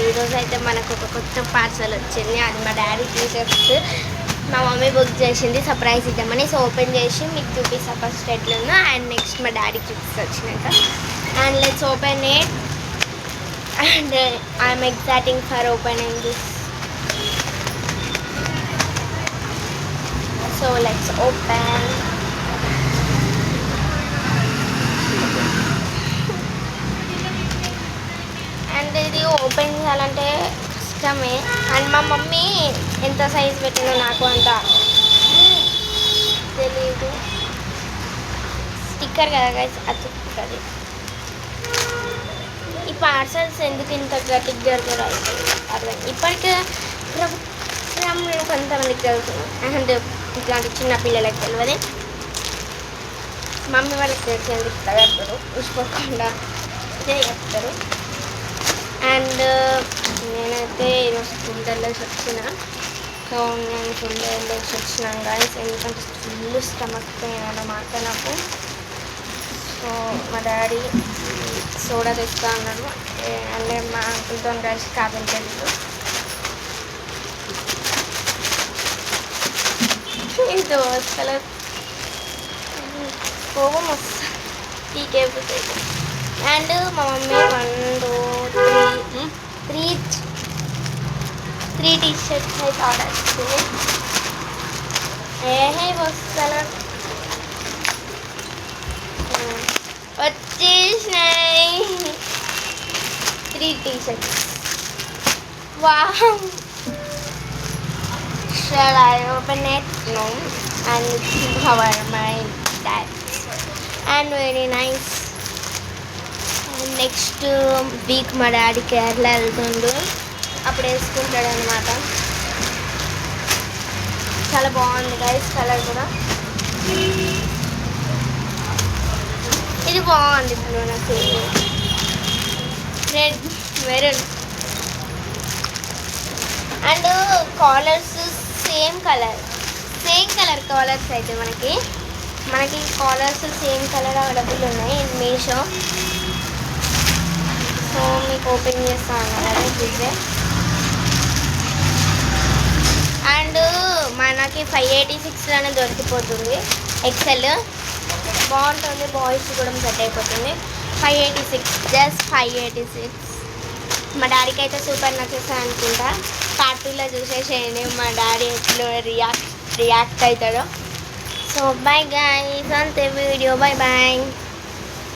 ఈరోజు అయితే మనకు ఒక కొత్త పార్సల్ వచ్చింది. అది మా డాడీ టీషర్ట్స్ మా మమ్మీ బుక్ చేసింది సర్ప్రైజ్ ఇద్దామని. సో ఓపెన్ చేసి మీకు చూపిస్తా ఫస్ట్ ఎట్లుందో, అండ్ నెక్స్ట్ మా డాడీకి చూపిస్తా వచ్చినాక. And let's open it and I'm exciting for opening this. So let's open. And ఇది ఓపెన్ చేయాలంటే కష్టమే. అండ్ మా మమ్మీ ఎంత సైజ్ పెట్టిందో నాకు అంత తెలీదు. స్టిక్కర్ కదా గైస్, అతుక్కుంటుంది. ఈ పార్సల్స్ ఎందుకు ఇంత గట్టిగా జరుగుతారు అర్థం. ఇప్పటికే కొంతమందికి జరుగుతుంది అండ్ ఇట్లాంటి చిన్న పిల్లలకి తెలియదు. మమ్మీ వాళ్ళకి తెలిసి ఎందుకు తగడతారు, చూసుకోకుండా ఇదే చెప్తారు. అండ్ నేనైతే ఈరోజు ఫుల్ వెళ్ళేసి వచ్చిన. సో నేను ఫుల్ వెళ్ళేసి వచ్చినాను గాయస్, ఎందుకంటే ఫుల్ స్టమక్ పెయిన్ అన్నమాట నాకు. సో మా డాడీ సోడా తెస్తా అన్నాడు. అంటే మా అంకుల్తో కలిసి క్యాబిన్కి వెళ్ళారు. ఇది అసలు కోపం వస్తుంది టీకేపోతుంది. అండ్ మా మమ్మీ 1 2 3 టీషర్ట్స్ అయితే ఆర్డర్ చేసింది. వస్తాను వచ్చేసినాయి 3 t-shirts. Wow, shall I open it? No. And cover my dad and very nice. Next week మా డాడీ కేరళ వెళ్తుండు, అప్పుడు వేసుకుంటాడు అనమాట. చాలా బాగుంది గైస్, కలర్ కూడా. ఇది బాగుంది బ్లూ, నాకు red maroon. And collars same colour collars అయితే మనకి కాలర్స్ సేమ్ కలర్ అవైలబుల్ ఉన్నాయి ఇన్ మీషో. సో మీకు ఓపెన్ చేస్తాను కదా చూసే. అండ్ మనకి 586లోనే దొరికిపోతుంది. ఎక్సెల్ బాగుంటుంది, బాయ్స్ కూడా సెట్ అయిపోతుంది. 586, జస్ట్ 586. మా డాడీకి అయితే సూపర్ నచ్చేస్తాను అనుకుంటా. పార్ట్ 2లో చూసేసేయండి మా డాడీ ఎట్లా రియాక్ట్ అవుతాడో. సో బై గైస్, అంతే వీడియో. Bye bye.